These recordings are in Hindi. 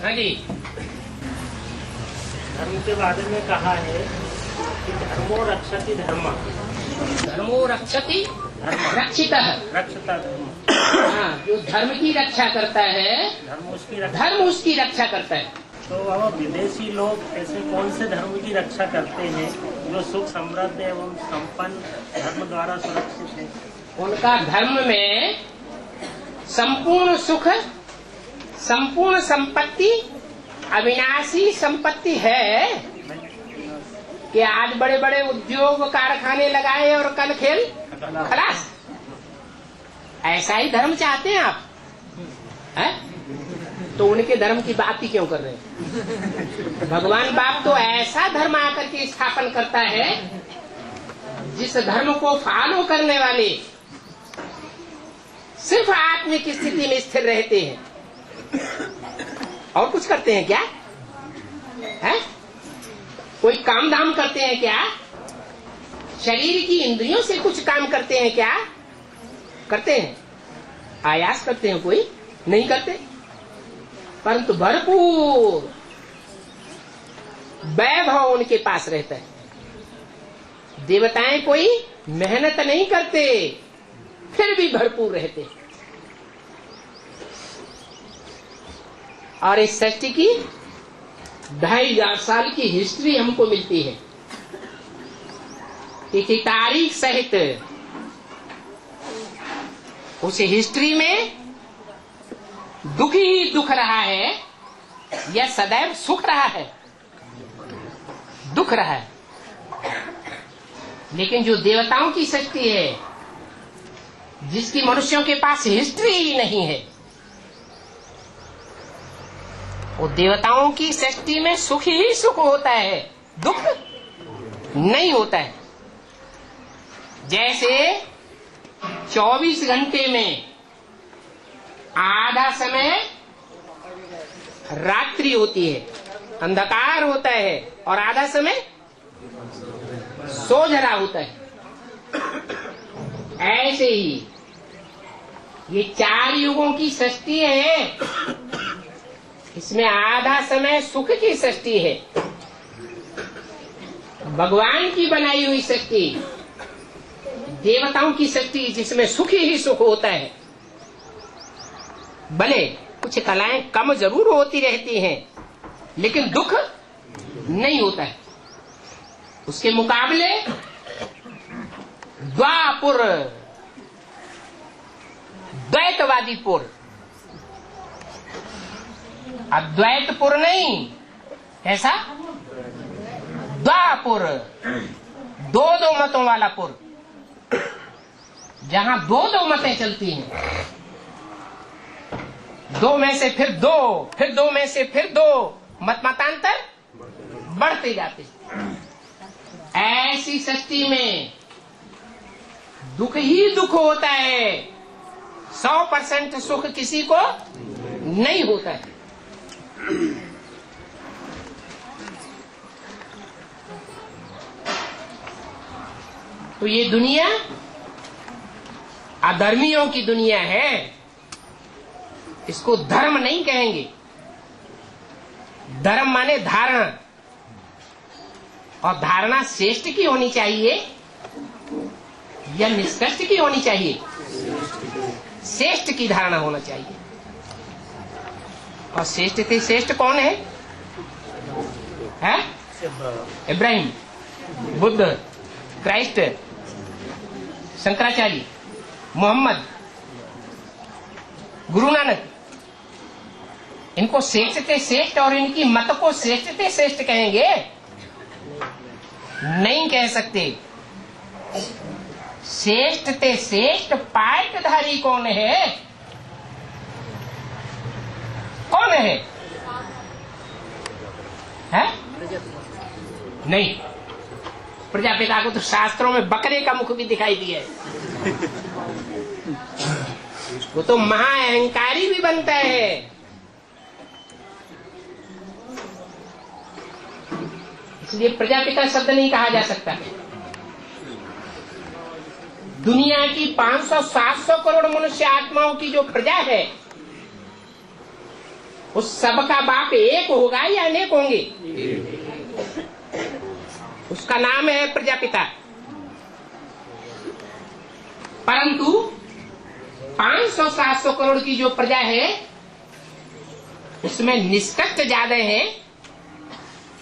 हाँ जी। धर्म के बारे में कहा है कि धर्मो रक्षति धर्म, धर्मो रक्षति रक्षितः, रक्षता धर्म। हाँ, जो धर्म की रक्षा करता है धर्म उसकी रक्षा करता है। तो अब विदेशी लोग ऐसे कौन से धर्म की रक्षा करते हैं जो सुख समृद्ध एवं संपन्न धर्म द्वारा सुरक्षित है? उनका धर्म में संपूर्ण सुख, संपूर्ण संपत्ति, अविनाशी संपत्ति है कि आज बड़े बड़े उद्योग कारखाने लगाए और कल खेल खलास। ऐसा ही धर्म चाहते हैं आप है? तो उनके धर्म की बात ही क्यों कर रहे हैं? भगवान बाप तो ऐसा धर्म आकर के स्थापन करता है जिस धर्म को फॉलो करने वाले सिर्फ आत्मिक स्थिति में स्थिर रहते हैं। और कुछ करते हैं क्या है? कोई काम धाम करते हैं क्या? शरीर की इंद्रियों से कुछ काम करते हैं क्या? करते हैं? आयास करते हैं? कोई नहीं करते। परंतु भरपूर वैभव उनके पास रहता है। देवताएं कोई मेहनत नहीं करते, फिर भी भरपूर रहते। और इस सृष्टि की 2500 साल की हिस्ट्री हमको मिलती है। एक तारीख सहित उस हिस्ट्री में दुख ही दुख रहा है या सदैव सुख रहा है? दुख रहा है। लेकिन जो देवताओं की सृष्टि है, जिसकी मनुष्यों के पास हिस्ट्री ही नहीं है, वो देवताओं की सृष्टि में सुख ही सुख होता है, दुख नहीं होता है। जैसे 24 घंटे में आधा समय रात्रि होती है, अंधकार होता है, और आधा समय सोझरा होता है। ऐसे ही ये 4 युगों की सृष्टि है, इसमें आधा समय सुख की सृष्टि है। भगवान की बनाई हुई सृष्टि, देवताओं की सृष्टि, जिसमें सुख ही सुख होता है। भले कुछ कलाएं कम जरूर होती रहती हैं, लेकिन दुख नहीं होता है। उसके मुकाबले द्वापुर, द्वैतवादीपुर, अद्वैतपुर नहीं, ऐसा द्वापुर, दो मतों वाला पुर, जहां दो मतें चलती हैं। 2 में से फिर 2, फिर 2 में से फिर 2, मतांतर बढ़ते जाते। ऐसी सृष्टि में दुख ही दुख होता है। 100% सुख किसी को नहीं होता है। तो ये दुनिया अधर्मियों की दुनिया है। इसको धर्म नहीं कहेंगे। धर्म माने धारणा, और धारणा श्रेष्ठ की होनी चाहिए या निष्कृष्ट की होनी चाहिए? श्रेष्ठ की धारणा होना चाहिए। और श्रेष्ठ थे, श्रेष्ठ कौन है? इब्राहिम, बुद्ध, क्राइस्ट, शंकराचार्य, मोहम्मद, गुरु नानक। इनको श्रेष्ठ थे श्रेष्ठ, और इनकी मत को श्रेष्ठ थे श्रेष्ठ कहेंगे? नहीं कह सकते। श्रेष्ठ थे श्रेष्ठ पाटधारी कौन है? कौन है? नहीं, प्रजापिता को तो शास्त्रों में बकरे का मुख भी दिखाई दिया है। वो तो महाअहंकारी भी बनता है। इसलिए प्रजापिता शब्द नहीं कहा जा सकता। दुनिया की 500-700 करोड़ मनुष्य आत्माओं की जो प्रजा है, उस सब का बाप एक होगा या अनेक होंगे? उसका नाम है प्रजापिता। परंतु 500-700 करोड़ की जो प्रजा है उसमें निष्कष्ट ज्यादा है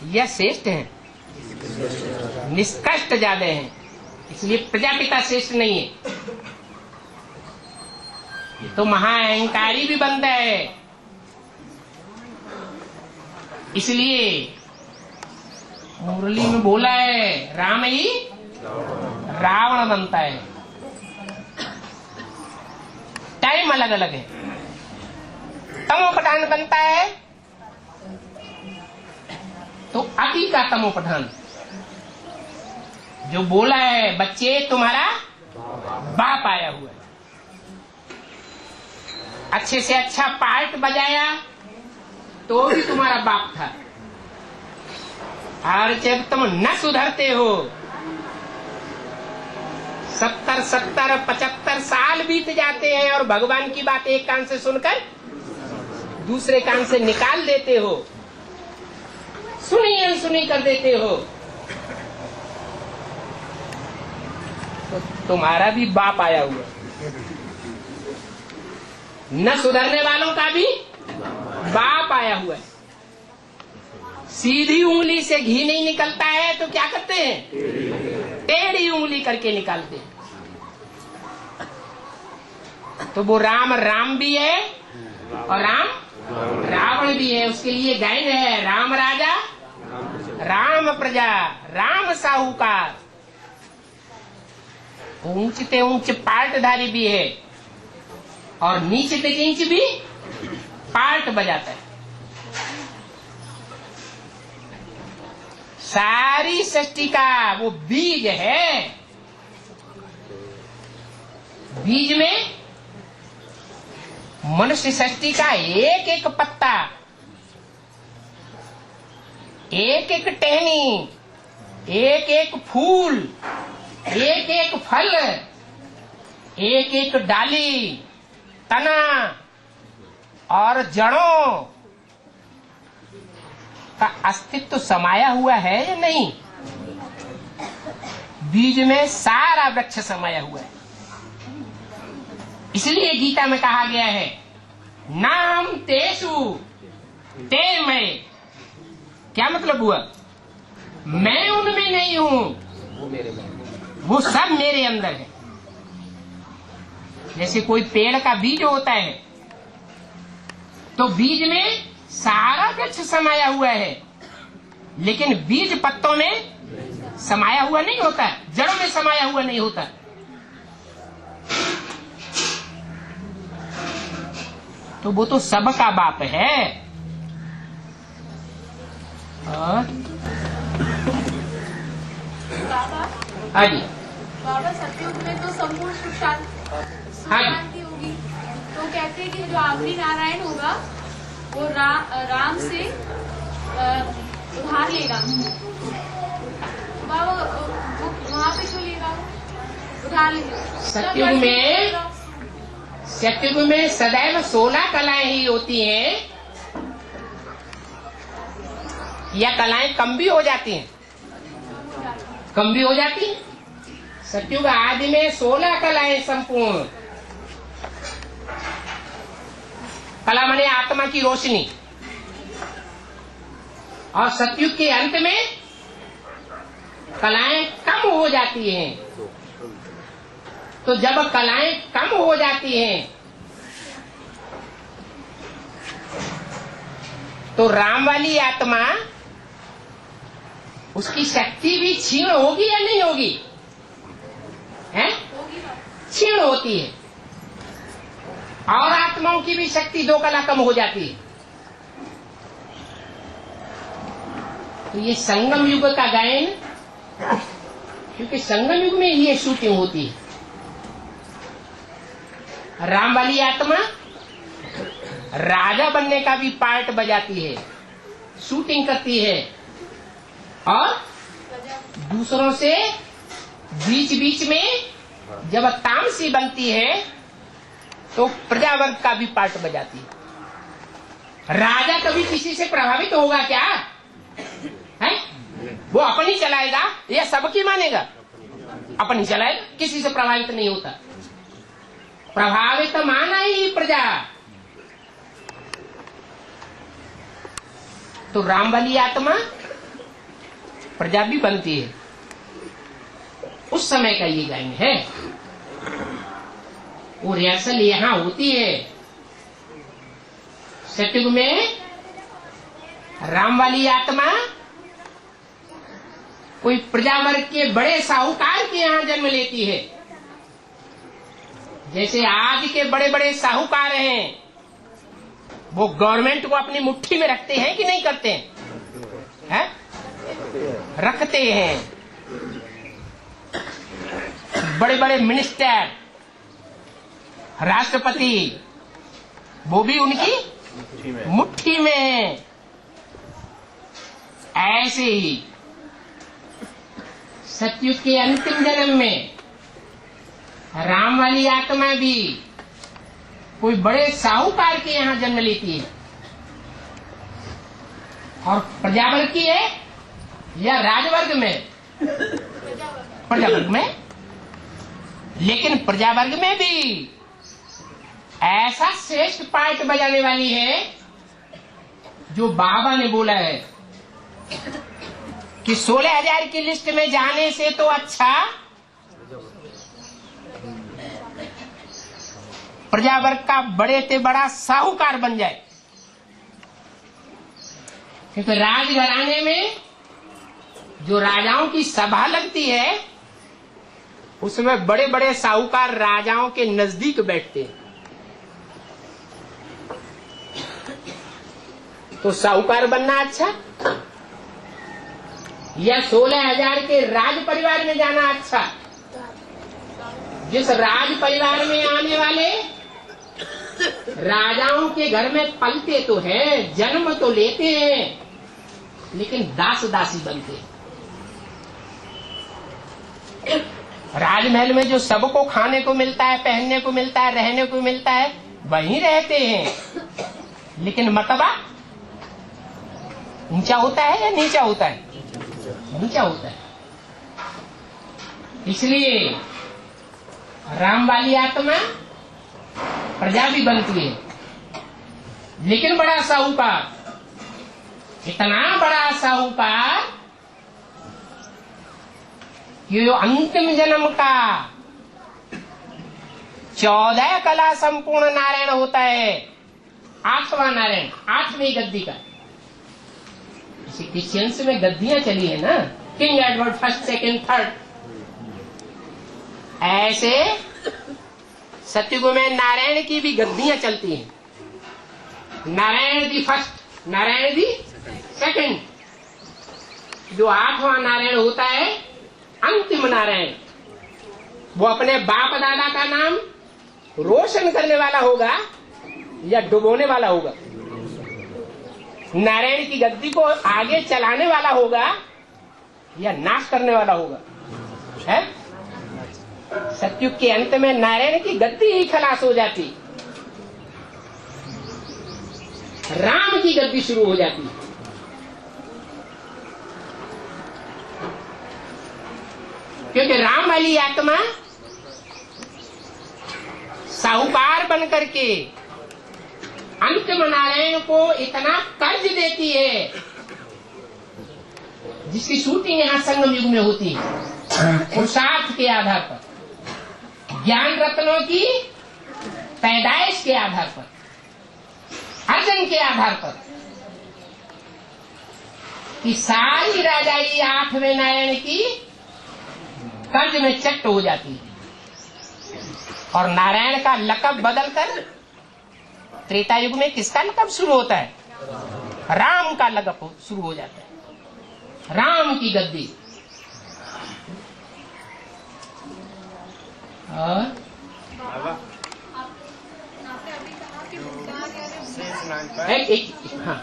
या श्रेष्ठ है? निष्कष्ट ज्यादा है, इसलिए प्रजापिता श्रेष्ठ नहीं है। ये तो महाअहंकारी भी बनता है, इसलिए मुरली में बोला है राम ही रावण बनता है। टाइम अलग अलग है। तमोप्रधान बनता है तो अति का तमोप्रधान, जो बोला है बच्चे तुम्हारा बाप आया हुआ है, अच्छे से अच्छा पार्ट बजाया तो भी तुम्हारा बाप था, और जब तुम न सुधरते हो 70-75 साल बीत जाते हैं और भगवान की बात एक कान से सुनकर दूसरे कान से निकाल देते हो, सुनी अनसुनी कर देते हो, तो तुम्हारा भी बाप आया हुआ। न सुधरने वालों का भी बाप आया हुआ है। सीधी उंगली से घी नहीं निकलता है तो क्या करते हैं? टेढ़ी उंगली करके निकालते हैं। तो वो राम राम भी है और राम रावण भी है। उसके लिए गायन है राम राजा राम प्रजा राम साहूकार। ऊंचते ऊंच पार्टधारी भी है और नीचे तक इंच भी पार्ट बजाता है। सारी सृष्टि का वो बीज है। बीज में मनुष्य सृष्टि का एक एक पत्ता, एक एक टहनी, एक एक फूल, एक एक फल, एक एक डाली, तना और जड़ों का अस्तित्व समाया हुआ है या नहीं? बीज में सारा वृक्ष समाया हुआ है। इसलिए गीता में कहा गया है नाम तेषु ते मैं। क्या मतलब हुआ? मैं उनमें नहीं हूं, वो सब मेरे अंदर है। जैसे कोई पेड़ का बीज होता है तो बीज में सारा वृक्ष समाया हुआ है, लेकिन बीज पत्तों में समाया हुआ नहीं होता, जड़ों में समाया हुआ नहीं होता। तो वो तो सबका बाप है। हाँ जी बाबा, सतयुग में तो संपूर्ण सुख शांति होगी, तो कहते हैं कि जो आखिरी नारायण होगा वो राम से उधार लेगा। बाबा वहाँ पे क्यों लेगा? उधार लेगा। सतयुग में सदैव 16 कलाएं ही होती हैं, या कलाएं कम भी हो जाती हैं? कम भी हो जाती हैं। सतयुग आदि में 16 कलाएं संपूर्ण। कला माने आत्मा की रोशनी। और सतयुग के अंत में कलाएं कम हो जाती हैं। तो जब कलाएं कम हो जाती हैं तो राम वाली आत्मा, उसकी शक्ति भी क्षीण होगी या नहीं होगी? हैं? क्षीण होती है। और आत्माओं की भी शक्ति 2 कला कम हो जाती है। तो ये संगम युग का गायन, क्योंकि संगम युग में ही ये शूटिंग होती है। राम वाली आत्मा राजा बनने का भी पार्ट बजाती है, शूटिंग करती है, और दूसरों से बीच बीच में जब तामसी बनती है तो प्रजावर्ग का भी पार्ट बजाती है। राजा कभी किसी से प्रभावित होगा क्या है? वो अपनी चलाएगा या सबकी मानेगा? अपनी चलाएगा, किसी से प्रभावित नहीं होता। प्रभावित माना ही प्रजा। तो राम वाली आत्मा प्रजा भी बनती है। उस समय का ये गायन है। वो रिहर्सल यहां होती है। सतयुग में राम वाली आत्मा कोई प्रजा वर्ग के बड़े साहूकार के यहां जन्म लेती है। जैसे आज के बड़े बड़े साहूकार हैं, वो गवर्नमेंट को अपनी मुट्ठी में रखते हैं कि नहीं करते हैं? रखते हैं। बड़े बड़े मिनिस्टर, राष्ट्रपति, वो भी उनकी मुट्ठी में है। ऐसे ही सतयुग के अंतिम जन्म में राम वाली आत्मा भी कोई बड़े साहूकार के यहां जन्म लेती है। और प्रजावर्ग की है या राजवर्ग में? प्रजावर्ग में। लेकिन प्रजावर्ग में भी ऐसा श्रेष्ठ पार्ट बजाने वाली है जो बाबा ने बोला है कि 16,000 की लिस्ट में जाने से तो अच्छा प्रजावर्ग का बड़े से बड़ा साहूकार बन जाए। क्योंकि राजघराने में जो राजाओं की सभा लगती है, उसमें बड़े बड़े साहूकार राजाओं के नजदीक बैठते हैं। तो साहूकार बनना अच्छा या 16,000 के राज परिवार में जाना अच्छा? जिस राज परिवार में आने वाले राजाओं के घर में पलते तो है, जन्म तो लेते हैं, लेकिन दास दासी बनते हैं। राजमहल में जो सबको खाने को मिलता है, पहनने को मिलता है, रहने को मिलता है, वहीं रहते हैं। लेकिन मतबा ऊंचा होता है या नीचा होता है? नीचा होता है। इसलिए राम वाली आत्मा प्रजा भी बनती है, लेकिन बड़ा साहूकार, इतना बड़ा साहूकार कि जो अंतिम जन्म का 14 कला संपूर्ण नारायण होता है, 8वां नारायण, 8वीं गद्दी का। इसी क्रिश्चियंस में गद्दियां चली है ना, king Edward first, second, third. ऐसे सतयुग में नारायण की भी गद्दियां चलती हैं। Narayan the first, Narayan the second. जो 8वां नारायण होता है, अंतिम नारायण, वो अपने बाप दादा का नाम रोशन करने वाला होगा या डुबोने वाला होगा? नारायण की गद्दी को आगे चलाने वाला होगा या नाश करने वाला होगा? है? सतयुग के अंत में नारायण की गद्दी ही खलास हो जाती, राम की गद्दी शुरू हो जाती। क्योंकि राम वाली आत्मा साहूकार बन करके अंतिम नारायण को इतना कर्ज देती है, जिसकी शूटिंग यहाँ संगम युग में होती है, पुरुषार्थ के आधार पर, ज्ञान रत्नों की पैदाइश के आधार पर, अर्जन के आधार पर, कि सारी राजाई 8वें नारायण की कर्ज में चट्ट हो जाती है। और नारायण का लकब बदलकर त्रेता युग में किसका लकब शुरू होता है? राम का लकब शुरू हो जाता है, राम की गद्दी। और हाँ,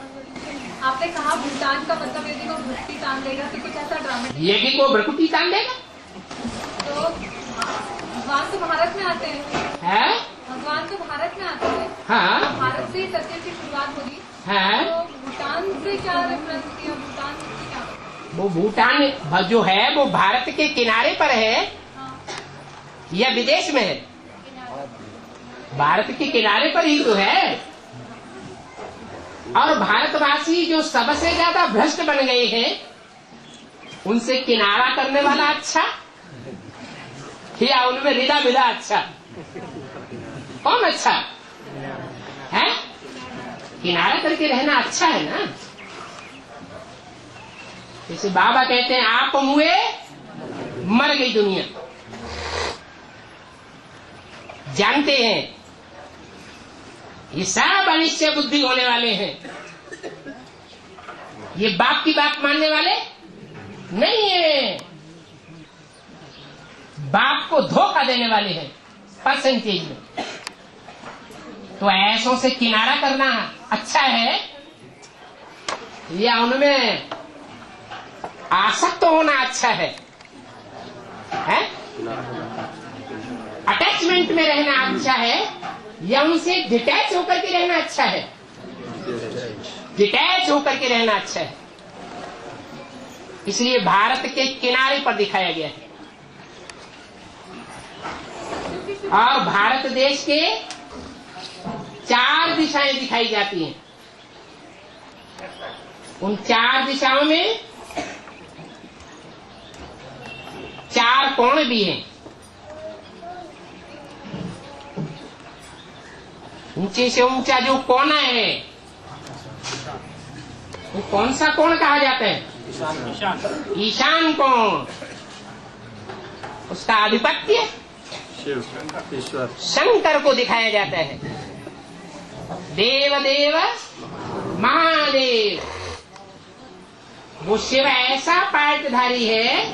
आपने कहा भूटान का मतलब यदि वो भ्रकुटी तान देगा तो कुछ ऐसा ड्रामा, यदि वो भ्रकुटी तान देगा तो भगवान तो भारत में आते हैं, है? भगवान तो भारत में आते हैं। हाँ, भारत से ही सत्य की शुरुआत होगी। है। तो भूटान से क्या रेफरेंस किया? भूटान से क्या? वो भूटान जो है वो भारत के किनारे पर है हाँ, या विदेश में है? किनारे। भारत के किनारे पर ही तो है। और भारतवासी जो सबसे ज्यादा भ्रष्ट बन गए हैं, उनसे किनारा करने वाला अच्छा या उनमें रिदा बिदा अच्छा? कौन अच्छा है? किनारा करके रहना अच्छा है ना। जैसे बाबा कहते हैं आप मुए मर गई दुनिया। जानते हैं ये सब अनिश्चय बुद्धि होने वाले हैं, ये बाप की बात मानने वाले नहीं है, बाप को धोखा देने वाले हैं परसेंटेज में। तो ऐसों से किनारा करना अच्छा है या उनमें आसक्त होना अच्छा है? अटैचमेंट में रहना अच्छा है या उनसे डिटैच होकर के रहना अच्छा है? डिटैच होकर के रहना अच्छा है। इसलिए भारत के किनारे पर दिखाया गया है। और भारत देश के 4 दिशाएं दिखाई जाती हैं। उन 4 दिशाओं में 4 कोण भी हैं। ऊंचे से ऊंचा जो कोना है वो कौन सा कोण कहा जाता है? ईशान कोण। उसका आधिपत्य ईश्वर शंकर को दिखाया जाता है। देव देव महादेव। वो शिव ऐसा पाठधारी है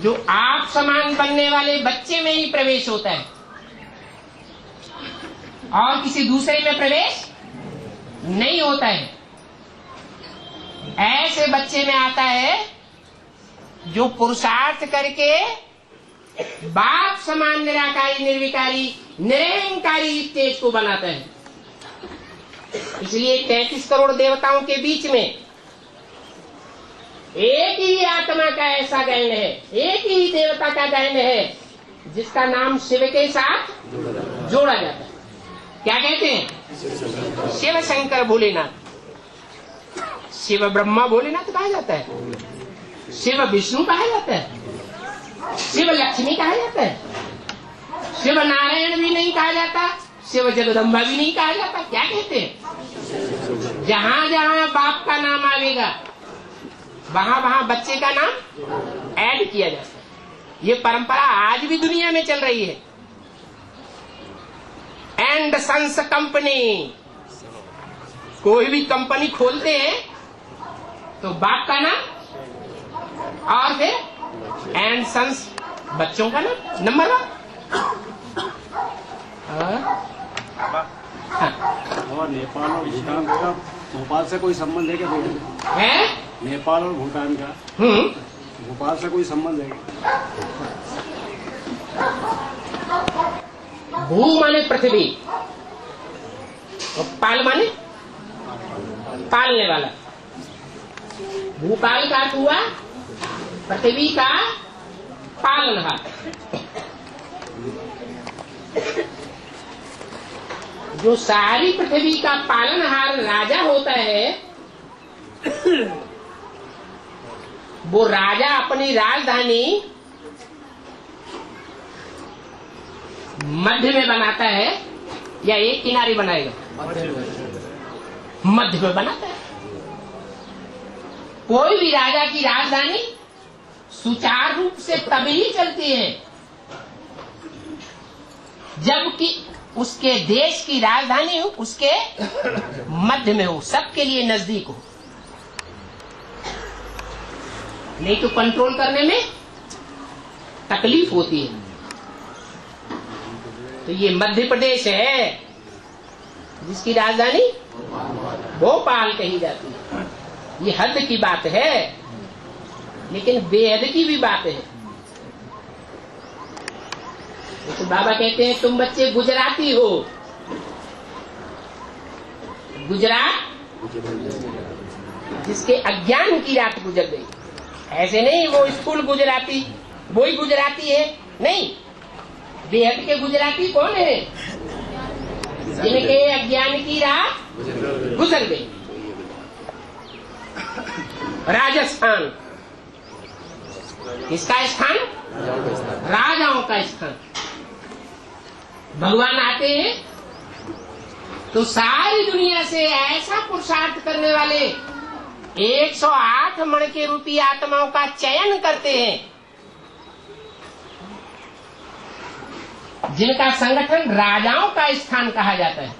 जो आप समान बनने वाले बच्चे में ही प्रवेश होता है और किसी दूसरे में प्रवेश नहीं होता है। ऐसे बच्चे में आता है जो पुरुषार्थ करके बाप समान निराकारी निर्विकारी निरंकारी स्टेज को बनाता है। इसलिए 33 करोड़ देवताओं के बीच में एक ही आत्मा का ऐसा गैंड है, एक ही देवता का गैंड है जिसका नाम शिव के साथ जोड़ा जाता है। क्या कहते हैं? शिव शंकर भोलेनाथ। शिव ब्रह्मा भोलेनाथ कहा जाता है, शिव विष्णु कहा जाता है, शिव लक्ष्मी कहा जाता है, शिव नारायण भी नहीं कहा जाता, शिव जगदम्बा भी नहीं कहा जाता। क्या कहते हैं? जहां जहां बाप का नाम आएगा वहां वहां बच्चे का नाम ऐड किया जाता है। ये परंपरा आज भी दुनिया में चल रही है। एंड सन्स कंपनी, कोई भी कंपनी खोलते हैं तो बाप का नाम और फिर एंड सन्स बच्चों का नाम नंबर 1। और नेपाल और भूटान का भोपाल से कोई संबंध है क्या? है नेपाल और भूटान का भोपाल से कोई संबंध है? भू माने पृथ्वी और पाल माने पालने वाला। भूपाल का अर्थ हुआ पृथ्वी का पालनहार। जो सारी पृथ्वी का पालनहार राजा होता है वो राजा अपनी राजधानी मध्य में बनाता है या एक किनारे बनाएगा? मध्य में बनाता है। कोई भी राजा की राजधानी सुचारू रूप से तभी चलती है जबकि उसके देश की राजधानी उसके मध्य में हो, सबके लिए नजदीक हो। नहीं तो कंट्रोल करने में तकलीफ होती है। तो ये मध्य प्रदेश है जिसकी राजधानी भोपाल कही जाती है। ये हद की बात है लेकिन बेहद की भी बात है। तो बाबा कहते हैं तुम बच्चे गुजराती हो, गुजरात जिसके अज्ञान की रात गुजर गई। ऐसे नहीं वो स्कूल गुजराती, वो ही गुजराती है, नहीं। बेहद के गुजराती कौन है? जिनके अज्ञान की रात गुजर गई। राजस्थान किसका स्थान? राजाओं का स्थान। भगवान आते हैं तो सारी दुनिया से ऐसा पुरुषार्थ करने वाले 108 मण के रूपी आत्माओं का चयन करते हैं, जिनका संगठन राजाओं का स्थान कहा जाता है।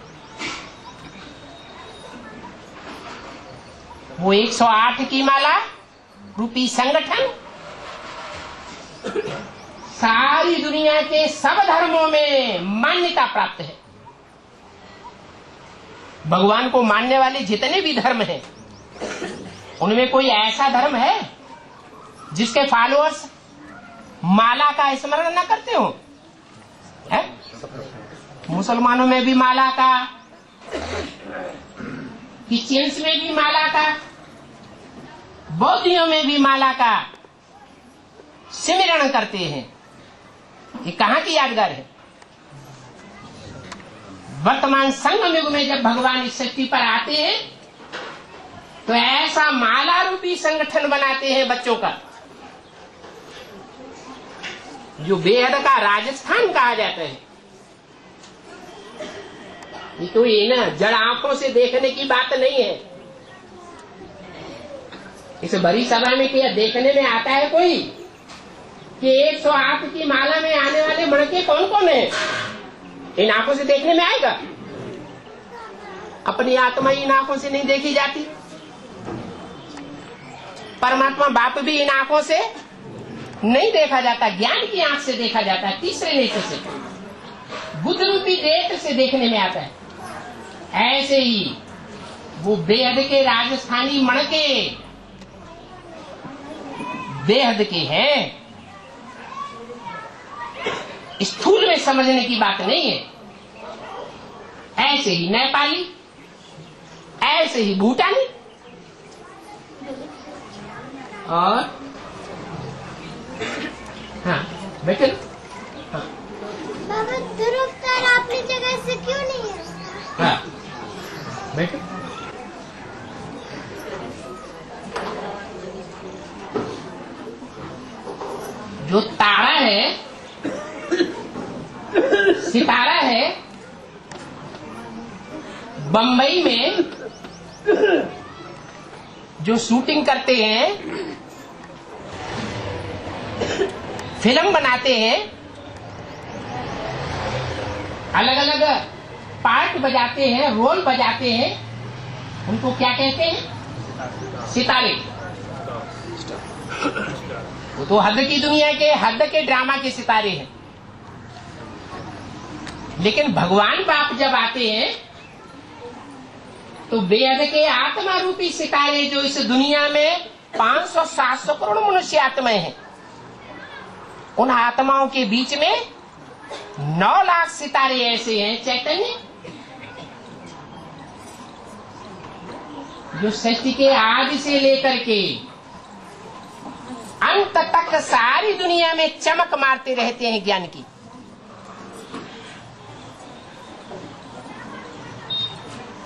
वो 108 की माला रूपी संगठन सारी दुनिया के सब धर्मों में मान्यता प्राप्त है। भगवान को मानने वाले जितने भी धर्म हैं, उनमें कोई ऐसा धर्म है जिसके फॉलोअर्स माला का स्मरण न करते हो? है? मुसलमानों में भी माला का, क्रिश्चियंस में भी माला का, बौद्धियों में भी माला का सिमरण करते हैं। ये कहाँ की यादगार है? वर्तमान संगम युग में जब भगवान इस सृष्टि पर आते हैं तो ऐसा माला रूपी संगठन बनाते हैं बच्चों का, जो बेहद का राजस्थान कहा जाता है। ये तो ये ना जड़ आंखों से देखने की बात नहीं है। इस बड़ी सभा में क्या देखने में आता है कोई कि 108 की माला में आने वाले मणके कौन कौन है? इन आंखों से देखने में आएगा? अपनी आत्मा इन आंखों से नहीं देखी जाती। परमात्मा बाप भी इन आंखों से नहीं देखा जाता, ज्ञान की आंख से देखा जाता है, तीसरे नेत्र से, बुद्ध रूपी नेत्र से देखने में आता है। ऐसे ही वो बेहद के राजस्थानी मणके बेहद के हैं। स्थूल में समझने की बात नहीं है। ऐसे ही नेपाली, ऐसे ही भूटानी और हाँ बेटे हाँ। बाबा ध्रुव तारा अपनी जगह से क्यों नहीं है? हाँ बेटे जो तारा है, सितारा है, बंबई में जो शूटिंग करते हैं, फिल्म बनाते हैं, अलग अलग पार्ट बजाते हैं, रोल बजाते हैं, उनको क्या कहते हैं? सितारे। वो तो हद की दुनिया के, हद के ड्रामा के सितारे हैं। लेकिन भगवान बाप जब आते हैं तो बेहद के आत्मा रूपी सितारे, जो इस दुनिया में 500-700 करोड़ मनुष्य आत्माएं हैं, उन आत्माओं के बीच में 9 लाख सितारे ऐसे हैं चैतन्य, जो सृष्टि के आदि से लेकर के अंत तक सारी दुनिया में चमक मारते रहते हैं ज्ञान की।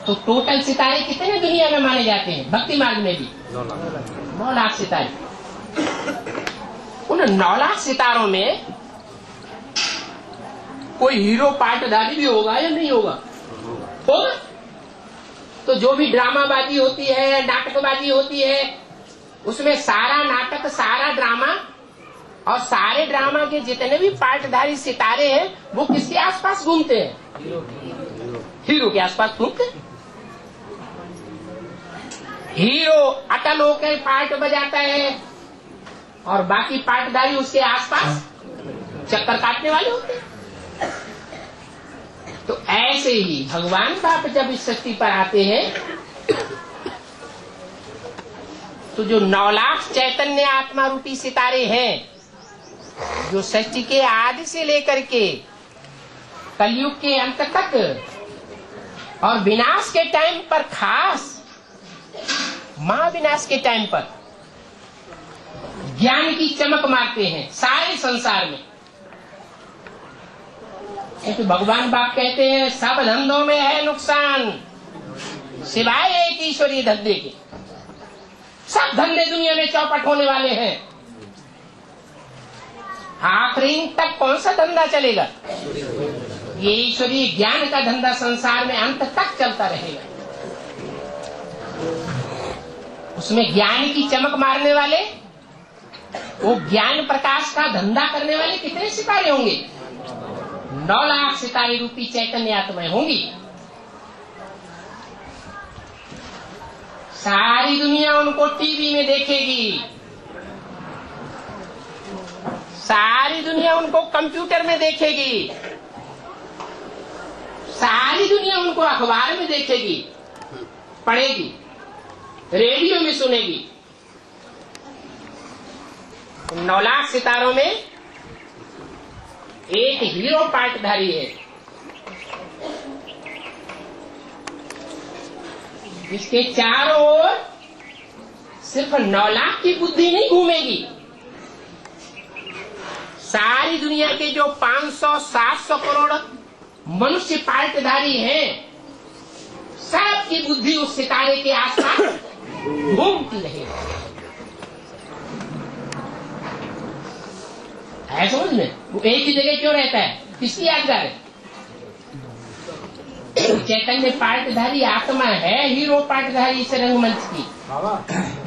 तो टोटल सितारे कितने दुनिया में माने जाते हैं? भक्ति मार्ग में भी 9 लाख सितारे। उन 9 लाख सितारों में कोई हीरो पार्टधारी भी होगा या नहीं होगा? होगा। तो जो भी ड्रामाबाजी होती है, नाटकबाजी होती है, उसमें सारा नाटक, सारा ड्रामा और सारे ड्रामा के जितने भी पार्टधारी सितारे हैं, वो किसके आसपास घूमते हैं? हीरो के आसपास घूमते हैं। हीरो अटल होकर पार्ट बजाता है और बाकी पार्टधारी उसके आसपास चक्कर काटने वाले होते हैं। तो ऐसे ही भगवान बाप जब इस सृष्टि पर आते हैं तो जो 9 लाख चैतन्य आत्मा रूपी सितारे हैं, जो सृष्टि के आदि से लेकर के कलयुग के अंत तक और विनाश के टाइम पर खास महाविनाश के टाइम पर ज्ञान की चमक मारते हैं सारे संसार में। तो भगवान बाप कहते हैं सब धंधों में है नुकसान सिवाय एक ईश्वरीय धंधे के। सब धंधे दुनिया में चौपट होने वाले हैं, आखिरी तक कौन सा धंधा चलेगा? ये ईश्वरीय ज्ञान का धंधा संसार में अंत तक चलता रहेगा। उसमें ज्ञान की चमक मारने वाले, वो ज्ञान प्रकाश का धंधा करने वाले कितने सितारे होंगे? 9 लाख सितारे रूपी चैतन्य आत्माएं होंगी। सारी दुनिया उनको टीवी में देखेगी, सारी दुनिया उनको कंप्यूटर में देखेगी, सारी दुनिया उनको अखबार में देखेगी, पढ़ेगी, रेडियो में सुनेगी। 9 लाख सितारों में एक हीरो पार्टधारी है, जिसके चारों ओर सिर्फ 9 लाख की बुद्धि नहीं घूमेगी, सारी दुनिया के जो 500-700 करोड़ मनुष्य पार्टधारी हैं, सबकी बुद्धि उस सितारे के आसपास घूमती रहेगी। है समझ में? वो एक ही जगह क्यों रहता है? किसकी यादगार है? चैतन्य पार्टधारी आत्मा है, हीरो पार्टधारी इस रंगमंच की,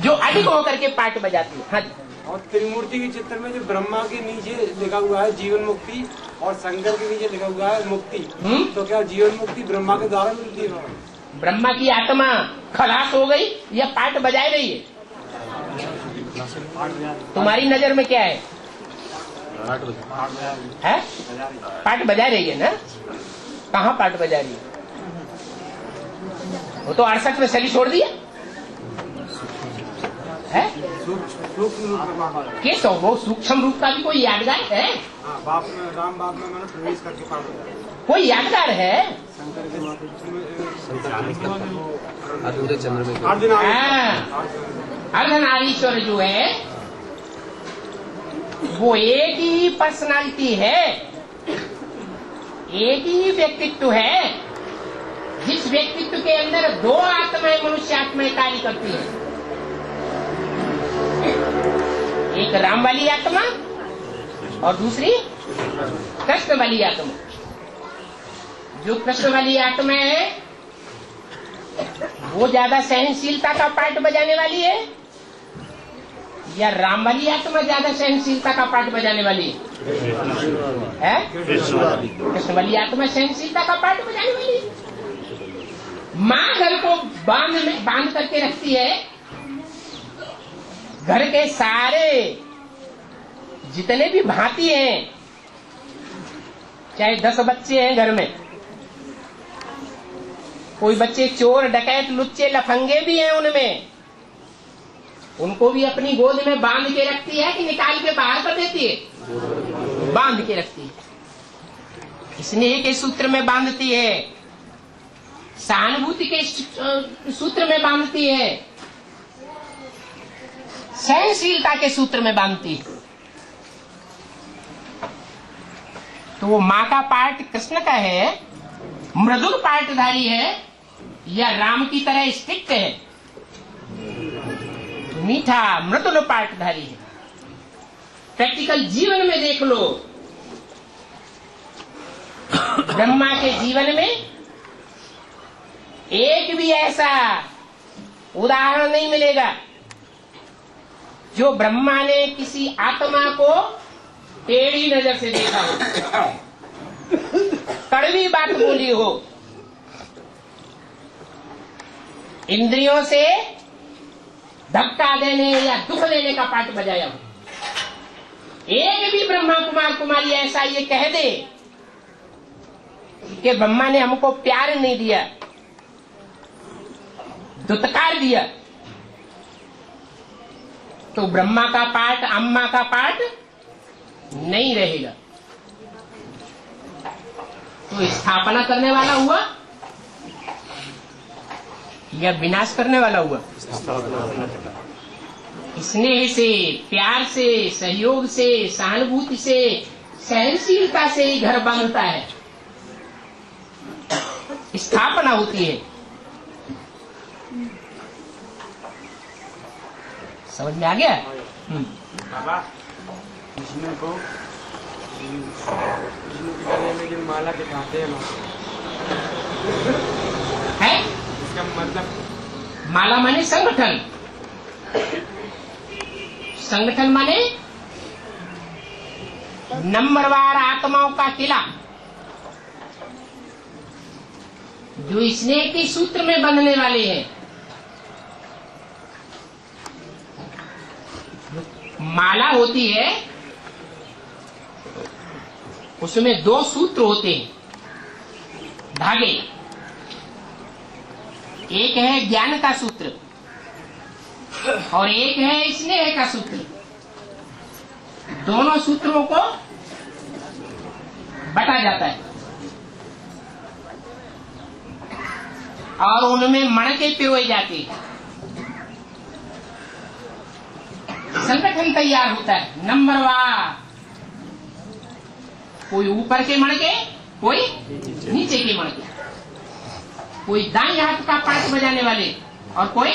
जो अधिक होकर के पार्ट बजाती है। हाँ जी। और त्रिमूर्ति के चित्र में जो ब्रह्मा के नीचे लिखा हुआ है जीवन मुक्ति और शंकर के नीचे लिखा हुआ है मुक्ति, तो क्या जीवन मुक्ति ब्रह्मा के द्वारा मिलती है? ब्रह्मा की आत्मा खलास हो गई या पार्ट बजा रही है? तुम्हारी नजर में क्या है? पार्ट बजा रही है ना? कहाँ पार्ट बजा रही है? वो तो 68 में सली छोड़ दिया है। कैसे वो सूक्ष्म रूप का भी कोई यादगार है? राम बाप में मैंने प्रवेश करके पार्ट कोई यादगार है? अर्धनारीश्वर जो है वो एक ही पर्सनालिटी है, एक ही व्यक्तित्व है, जिस व्यक्तित्व के अंदर 2 आत्माएं मनुष्य आत्माएं कार्य करती है। एक राम वाली आत्मा और दूसरी कृष्ण वाली आत्मा। जो कृष्ण वाली आत्मा है वो ज्यादा सहनशीलता का पार्ट बजाने वाली है या राम वाली आत्मा ज्यादा सहनशीलता का पार्ट बजाने वाली है? कृष्ण वाली आत्मा सहनशीलता का पार्ट बजाने वाली है। माँ घर को बांध करके रखती है, घर के सारे जितने भी भांति हैं, चाहे 10 बच्चे हैं घर में, कोई बच्चे चोर डकैत लुच्चे लफंगे भी हैं उनमें, उनको भी अपनी गोद में बांध के रखती है कि निकाल के बाहर कर देती है? बांध के रखती है। स्नेह के सूत्र में बांधती है, सहानुभूति के सूत्र में बांधती है, सहनशीलता के सूत्र में बांधती है। तो वो माँ का पार्ट कृष्ण का है, मृदुल पार्टधारी है या राम की तरह स्ट्रिक्ट है? मीठा मृदुल पार्टधारी है। प्रैक्टिकल जीवन में देख लो, ब्रह्मा के जीवन में एक भी ऐसा उदाहरण नहीं मिलेगा जो ब्रह्मा ने किसी आत्मा को टेढ़ी नजर से देखा हो, कड़वी बात बोली हो, इंद्रियों से धक्का देने या दुख देने का पाठ बजाया हो। एक भी ब्रह्मा कुमार कुमारी ऐसा ये कह दे कि ब्रह्मा ने हमको प्यार नहीं दिया, दुत्कार दिया, तो ब्रह्मा का पाठ अम्मा का पाठ नहीं रहेगा। तो स्थापना करने वाला हुआ या विनाश करने वाला हुआ? स्नेह से, प्यार से, सहयोग से, सहानुभूति से, सहनशीलता से ही घर बनता है, स्थापना होती है। समझ में आ गया? बाबा विष्णु को विष्णु के गले में जो माला दिखाते हैं ना, है इसका मतलब माला माने संगठन। संगठन माने नंबरवार आत्माओं का किला, जो स्नेह के सूत्र में बंधने वाले हैं। माला होती है, उसमें 2 सूत्र होते हैं, धागे। एक है ज्ञान का सूत्र और एक है स्नेह का सूत्र। दोनों सूत्रों को बटा जाता है और उनमें मणके पिरोए जाते हैं। संगठन तैयार होता है नंबरवार, कोई ऊपर के मणके, कोई नीचे के मणके, कोई दाएं हाथ का पार्ट बजाने वाले और कोई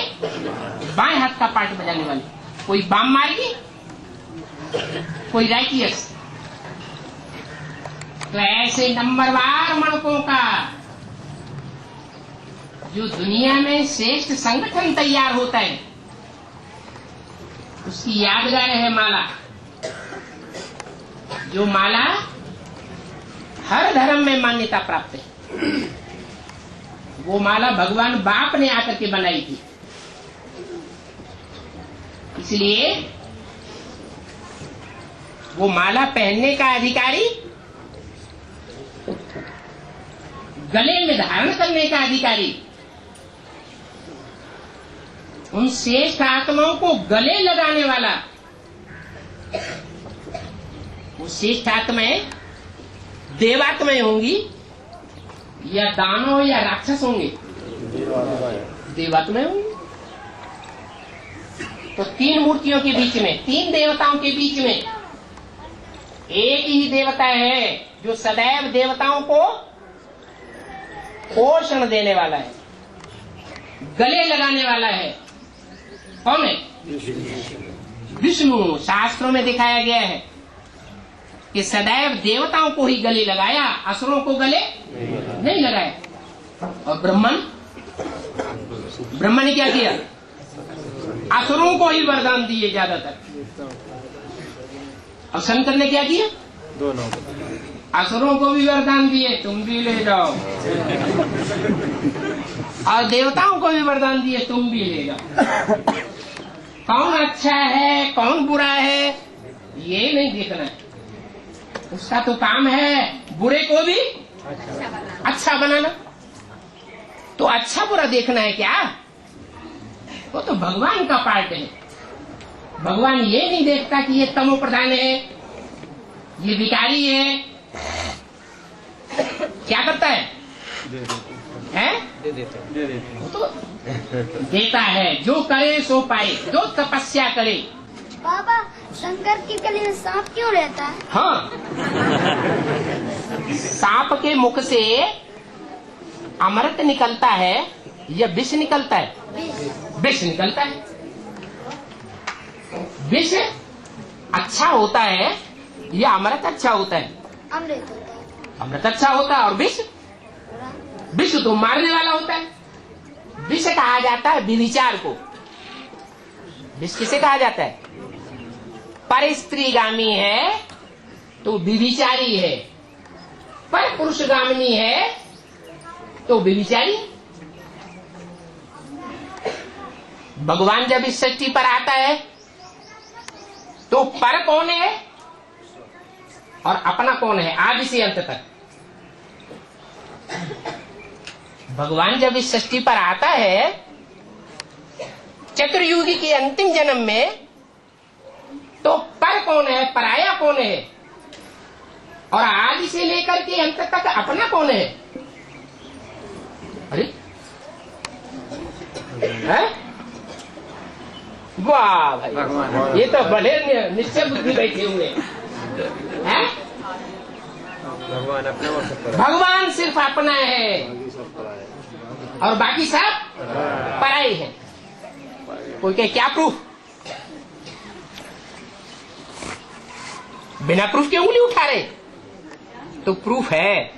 बाएं हाथ का पार्ट बजाने वाले, कोई बाम मार्गी, कोई राइटियस। तो ऐसे नंबरवार मणकों का जो दुनिया में श्रेष्ठ संगठन तैयार होता है, उसकी यादगार है माला। जो माला हर धर्म में मान्यता प्राप्त है। वो माला भगवान बाप ने आकर के बनाई थी। इसलिए वो माला पहनने का अधिकारी, गले में धारण करने का अधिकारी, उन श्रेष्ठ आत्माओं को गले लगाने वाला, वो श्रेष्ठ आत्माएं देवात्माएं होंगी या दानव या राक्षस होंगे? देवात्माएं होंगी। तो 3 मूर्तियों के बीच में, 3 देवताओं के बीच में एक ही देवता है जो सदैव देवताओं को पोषण देने वाला है, गले लगाने वाला है। कौन है? विष्णु। शास्त्रों में दिखाया गया है कि सदैव देवताओं को ही गले लगाया, असुरों को गले नहीं लगाया। और ब्रह्मा ने क्या किया? असुरों को ही वरदान दिए ज्यादातर। और शंकर ने क्या किया? दोनों। असुरों को भी वरदान दिए, तुम भी ले जाओ, और देवताओं को भी वरदान दिए, तुम भी ले जाओ। कौन अच्छा है कौन बुरा है ये नहीं देखना है, उसका तो काम है बुरे को भी अच्छा बनाना। तो अच्छा बुरा देखना है क्या? वो तो भगवान का पार्ट है। भगवान ये नहीं देखता कि ये तमो प्रधान है, ये विकारी है। क्या करता है? वो तो देता है। जो करे सो पाए, जो तपस्या करे। बाबा शंकर के गले में सांप क्यों रहता है? हाँ, सांप के मुख से अमृत निकलता है या विष निकलता है? विष निकलता है। विष अच्छा होता है या अमृत अच्छा होता है? अमृत होता है। अमृत अच्छा होता है। और विष? विष तो मारने वाला होता है। विष कहा जाता है विविचार को। विष किसे कहा जाता है? पर स्त्रीगामी है तो विविचारी है, पर पुरुषगामिनी है तो विविचारी। भगवान जब इस सृष्टि पर आता है तो पर कौन है और अपना कौन है? आदि से अंत तक। भगवान जब इस सृष्टि पर आता है चतुर्युगी के अंतिम जन्म में, तो पर कौन है, पराया कौन है, और आदि से लेकर के अंत तक अपना कौन है? अरे है? वाह भाई, ये तो बड़े निश्चय बुद्धि बैठे हुए हैं। भगवान सिर्फ अपना है और बाकी सब पराई है। कोई कहे क्या प्रूफ? बिना प्रूफ के उंगली उठा रहे? तो प्रूफ है।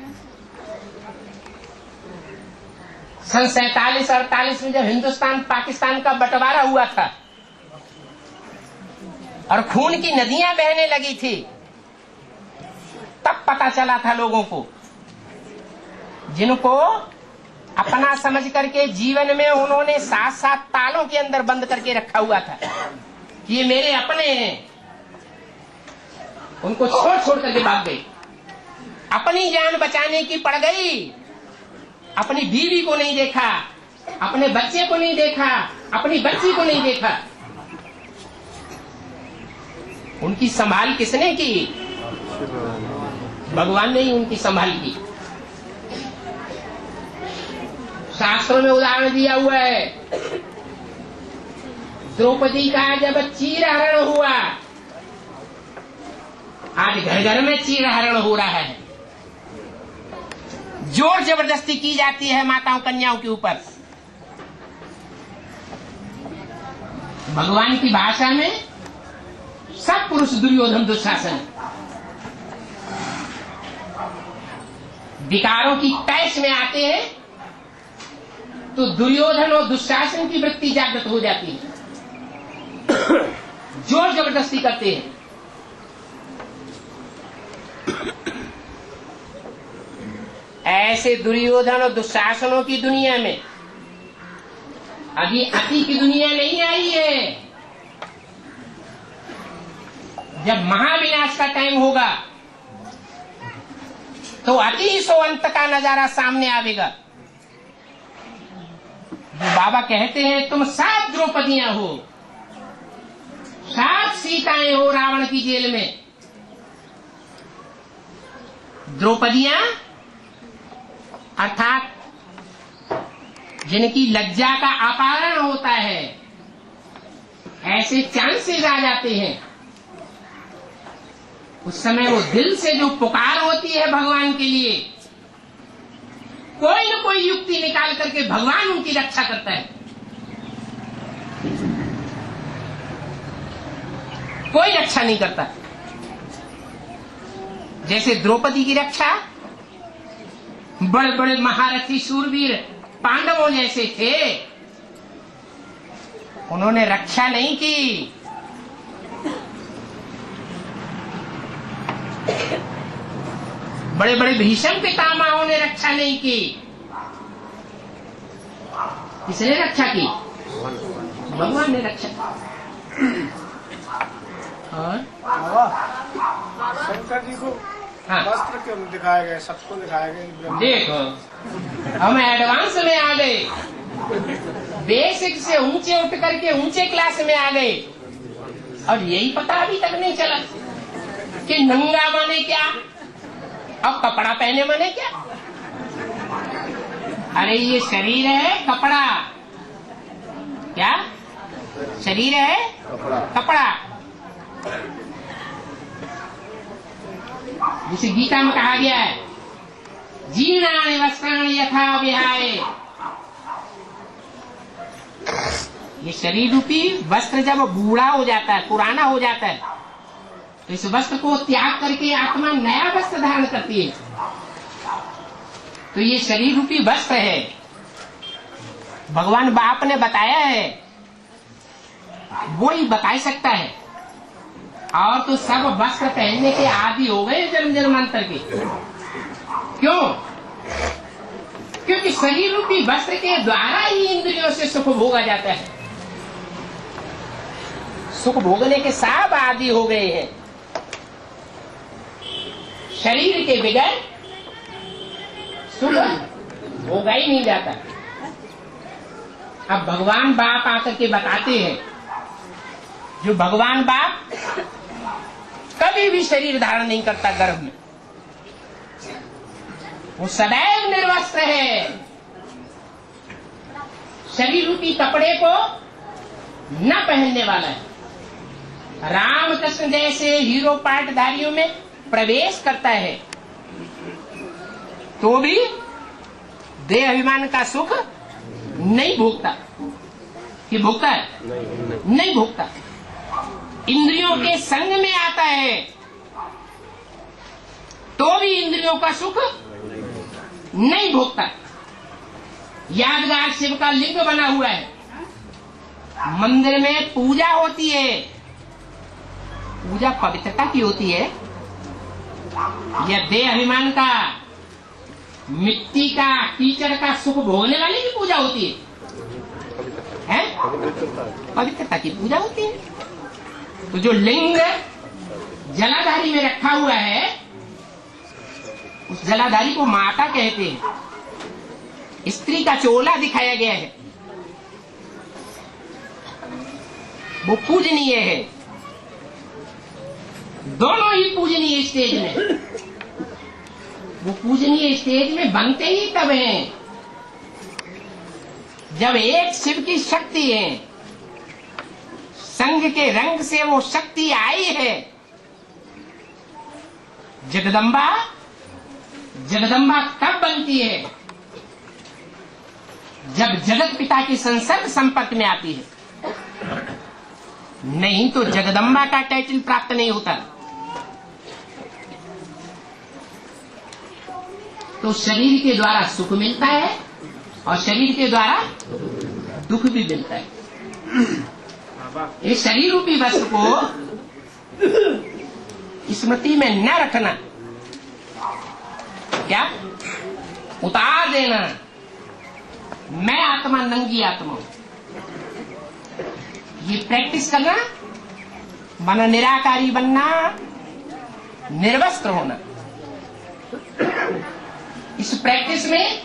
सन 47-48 में जब हिंदुस्तान पाकिस्तान का बंटवारा हुआ था और खून की नदियां बहने लगी थी, तब पता चला था लोगों को, जिनको अपना समझ करके जीवन में उन्होंने 7-7 तालों के अंदर बंद करके रखा हुआ था कि ये मेरे अपने हैं, उनको छोड़ छोड़ करके भाग गई। अपनी जान बचाने की पड़ गई, अपनी बीवी को नहीं देखा, अपने बच्चे को नहीं देखा, अपनी बच्ची को नहीं देखा। उनकी संभाल किसने की? भगवान ने ही उनकी संभाल की। शास्त्रों में उदाहरण दिया हुआ है, द्रौपदी का जब चीरहरण हुआ, आज घर घर में चीरहरण हो रहा है, जोर जबरदस्ती की जाती है माताओं कन्याओं के ऊपर। भगवान की भाषा में सब पुरुष दुर्योधन दुशासन, विकारों की तैश में आते हैं तो दुर्योधन और दुशासन की वृत्ति जागृत हो जाती है, जोर जबरदस्ती करते हैं। ऐसे दुर्योधन और दुशासनों की दुनिया में अभी अति की दुनिया नहीं आई है। जब महाविनाश का टाइम होगा तो अति सोअंत का नजारा सामने आवेगा। जो बाबा कहते हैं तुम 7 द्रौपदियां हो, 7 सीताएं हो रावण की जेल में। द्रौपदियां अर्थात जिनकी लज्जा का अपहरण होता है, ऐसे चांसेस आ जाते हैं। उस समय वो दिल से जो पुकार होती है भगवान के लिए, कोई न कोई युक्ति निकाल करके भगवान उनकी रक्षा करता है। कोई रक्षा नहीं करता। जैसे द्रौपदी की रक्षा बड़े बड़े महारथी शूरवीर पांडवों जैसे थे, उन्होंने रक्षा नहीं की। बड़े बड़े भीष्म पितामहों ने रक्षा नहीं की। किसने रक्षा की? भगवान ने रक्षा की। और शंकर जी को हाँ, वस्त्र क्यों दिखाए गए? सबको दिखाए गए। देखो हम एडवांस में आ गए, बेसिक से ऊंचे उठ करके ऊंचे क्लास में आ गए, और यही पता अभी तक नहीं चला कि नंगा माने क्या और कपड़ा पहने माने क्या। अरे ये शरीर है कपड़ा, क्या शरीर है? कपड़ा। जिसे गीता में कहा गया है, जीर्णानि वस्त्राणि यथा विहाय। ये शरीर रूपी वस्त्र जब बूढ़ा हो जाता है, पुराना हो जाता है, तो इस वस्त्र को त्याग करके आत्मा नया वस्त्र धारण करती है। तो ये शरीर रूपी वस्त्र है। भगवान बाप ने बताया है, वो ही बता सकता है। और तो सब वस्त्र पहनने के आदि हो गए जन्म जन्मांतर के। क्यों? क्योंकि शरीर रूपी वस्त्र के द्वारा ही इंद्रियों से सुख भोगा जाता है। सुख भोगने के सब आदि हो गए हैं। शरीर के बगैर सुख भोगा ही नहीं जाता। अब भगवान बाप आकर के बताते हैं, जो भगवान बाप कभी भी शरीर धारण नहीं करता गर्भ में, वो सदैव निर्वस्त्र है। शरीर रूपी कपड़े को न पहनने वाला है। रामकृष्ण जैसे हीरो पाटधारियों में प्रवेश करता है तो भी देह अभिमान का सुख नहीं भोगता। कि भोगता है? नहीं भोगता। इंद्रियों के संग में आता है तो भी इंद्रियों का सुख नहीं भोगता। यादगार शिव का लिंग बना हुआ है, मंदिर में पूजा होती है, पूजा पवित्रता की होती है। यह देह अभिमान का, मिट्टी का, कीचड़ का सुख भोगने वाली की पूजा होती है? पवित्रता की पूजा होती है। तो जो लिंग जलाधारी में रखा हुआ है उस जलाधारी को माता कहते हैं। स्त्री का चोला दिखाया गया है, वो पूजनीय है। दोनों ही पूजनीय स्टेज में। वो पूजनीय स्टेज में बनते ही तब हैं जब एक शिव की शक्ति है, संघ के रंग से वो शक्ति आई है। जगदम्बा जगदम्बा तब बनती है जब जगत पिता की संसर्ग संपर्क में आती है, नहीं तो जगदम्बा का टाइटल प्राप्त नहीं होता। तो शरीर के द्वारा सुख मिलता है और शरीर के द्वारा दुख भी मिलता है। इस शरीर रूपी वस्तु को स्मृति में न रखना, क्या उतार देना, मैं आत्मा नंगी आत्मा, ये प्रैक्टिस करना, माना निराकारी बनना, निर्वस्त्र होना। इस प्रैक्टिस में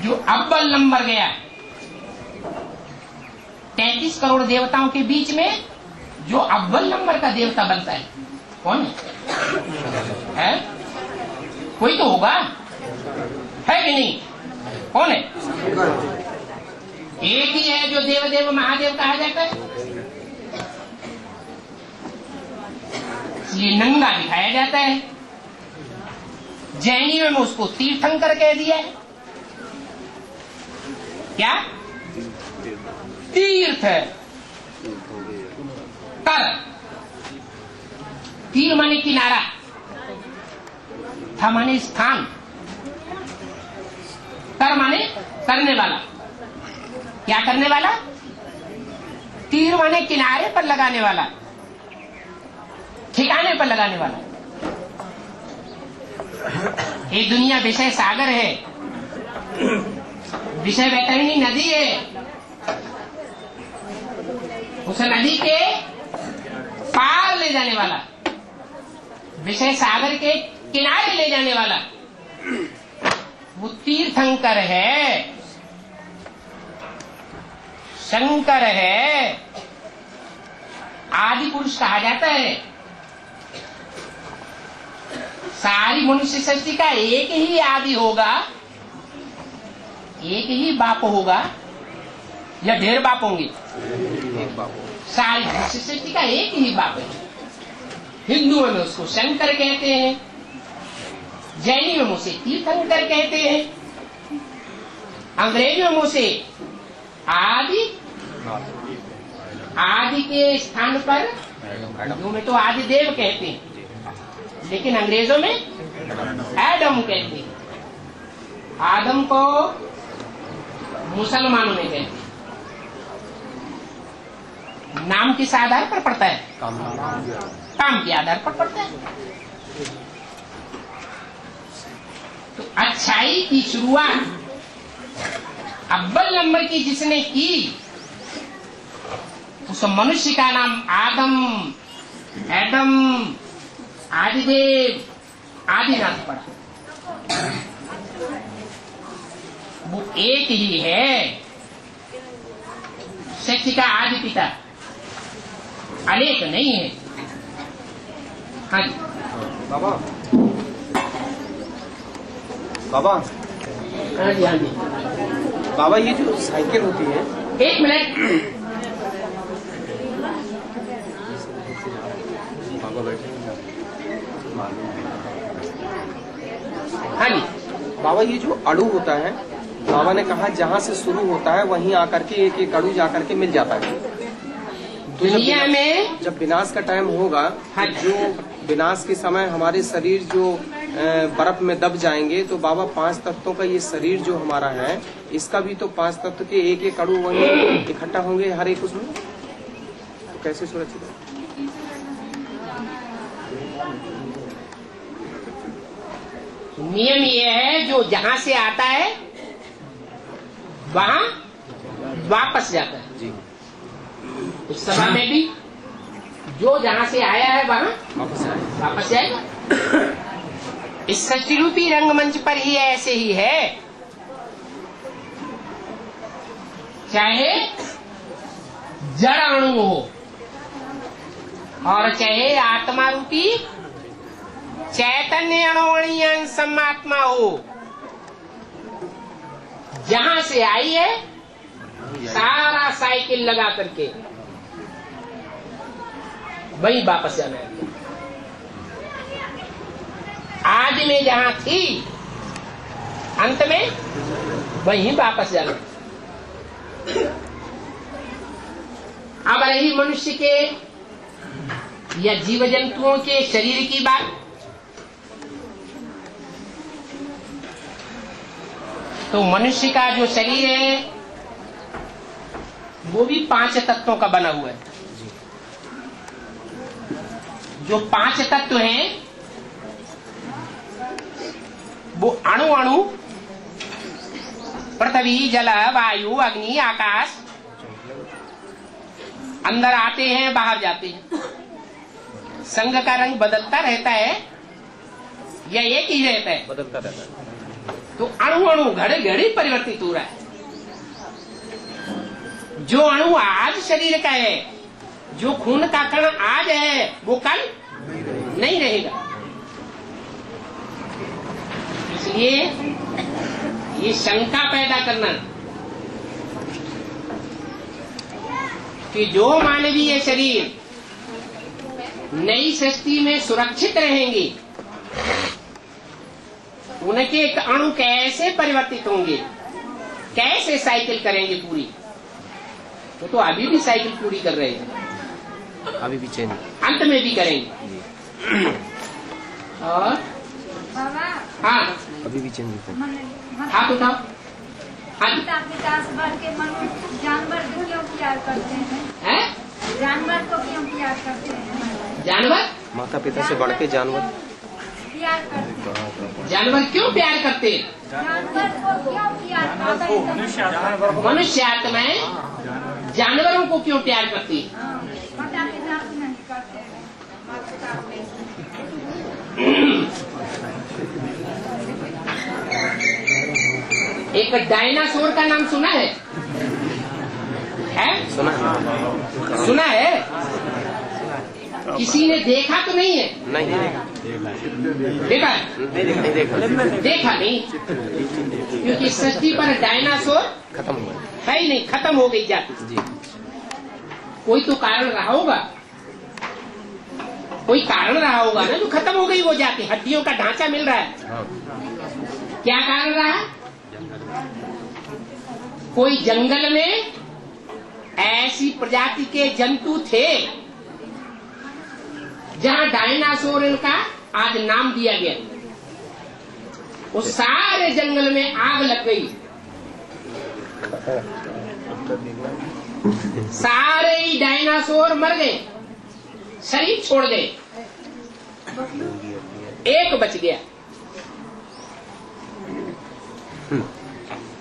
जो अव्वल नंबर गया, 33 करोड़ देवताओं के बीच में जो अव्वल नंबर का देवता बनता है, कौन है? कोई तो होगा, है कि नहीं? कौन है? एक ही है जो देवदेव महादेव कहा जाता है। इसलिए नंगा दिखाया जाता है। जैनियों में उसको तीर्थंकर कह दिया है। क्या? तीर्थ कर, तीर माने किनारा, था माने स्थान, कर माने करने वाला। क्या करने वाला? तीर माने किनारे पर लगाने वाला, ठिकाने पर लगाने वाला। ये दुनिया विषय सागर है, विषय वैतरणी नदी है। उस नदी के पार ले जाने वाला, विषय सागर के किनारे ले जाने वाला वो तीर्थंकर है, शंकर है, आदि पुरुष कहा जाता है। सारी मनुष्य सृष्टि का एक ही आदि होगा, एक ही बाप होगा या ढेर बाप होंगे? सारी मनुष्य सृष्टि का एक ही बाप है। हिंदुओं में उसको शंकर कहते हैं, जैनियों में उसे तीर्थंकर कहते हैं, अंग्रेजों में उसे आदि, आदि के स्थान पर हिंदुओं में तो आदि देव कहते हैं, लेकिन अंग्रेजों में एडम कहते हैं। आदम को मुसलमानों में कहते हैं। नाम किस आधार पर पड़ता है? काम के आधार पर पड़ता है। तो अच्छाई की शुरुआत अव्वल नंबर की जिसने की, उस मनुष्य का नाम आदम, एडम, आदिदेव, आदिनाथ पड़ा। वो एक ही है, सृष्टि का आदि पिता, अनेक नहीं है। हाँ जी बाबा, बाबा, हाँ जी हाँ जी। बाबा ये जो साइकिल होती है, एक मिनट, बाबा बैठे हाँ जी बाबा ये जो अड़ू होता है, बाबा ने कहा जहाँ से शुरू होता है वहीं आकर के एक एक अड़ू जाकर के मिल जाता है। तो दुनिया में जब विनाश का टाइम होगा, हाँ। जो विनाश के समय हमारे शरीर जो बर्फ में दब जाएंगे, तो बाबा 5 तत्वों का ये शरीर जो हमारा है, इसका भी तो 5 तत्व के एक एक अणु वहीं इकट्ठा होंगे हर एक उसमें, तो कैसे सुरक्षित है? नियम ये है, जो जहाँ से आता है वहाँ वापस जाता है जी। उस सभा में भी जो जहाँ से आया है वहाँ वापस जाएगा। इस सृष्टि रूपी रंगमंच पर ही ऐसे ही है, चाहे जड़ अणु हो और चाहे आत्मा रूपी चैतन्य अणुवणीय समात्मा हो, जहां से आई है सारा साइकिल लगा करके वही वापस जाना है। आज में जहां थी अंत में वहीं वापस जाना। अब रही मनुष्य के या जीव जंतुओं के शरीर की बात, तो मनुष्य का जो शरीर है वो भी 5 तत्वों का बना हुआ है। जो 5 तत्व हैं वो अणु अणु, पृथ्वी, जल, वायु, अग्नि, आकाश, अंदर आते हैं बाहर जाते हैं। संग का रंग बदलता रहता है या एक ही रहता है? बदलता रहता है। तो अणु अणु घड़े घड़े परिवर्तित हो रहा है। जो अणु आज शरीर का है, जो खून का कण आज है, वो कल नहीं रहेगा। इसलिए ये शंका पैदा करना कि जो मानवीय शरीर नई सृष्टि में सुरक्षित रहेंगे, उनके अणु कैसे परिवर्तित होंगे, कैसे साइकिल करेंगे पूरी? वो तो अभी भी साइकिल पूरी कर रहे हैं, अभी भी चेंज, अंत में भी करेंगे। और हाँ, अभी भी चेंज हाथ उठाओ। हाँ जी, जानवर को क्यों प्यार करते हैं? जानवर को क्यों प्यार करते हैं? जानवर माता पिता से बढ़ के जानवर प्यार करते हैं। जानवर क्यों प्यार करते हैं? जानवर को क्यों प्यार? मनुष्य आत्माएं जानवरों को क्यों प्यार करती है? माता पिता को नहीं करते हैं। एक डायनासोर का नाम सुना है? सुना है? किसी ने देखा तो नहीं है? नहीं देखा? देखा नहीं, क्योंकि सृष्टि पर डायनासोर खत्म हुआ है ही नहीं, खत्म हो गई जाति। जी। कोई तो कारण रहा होगा, कोई कारण रहा होगा ना जो खत्म हो गई वो जाति। हड्डियों का ढांचा मिल रहा है, क्या कारण रहा? कोई जंगल में ऐसी प्रजाति के जंतु थे जहां डायनासोर का आज नाम दिया गया। उस सारे जंगल में आग लग गई, सारे ही डायनासोर मर गए, शरीर छोड़ गए, एक बच गया।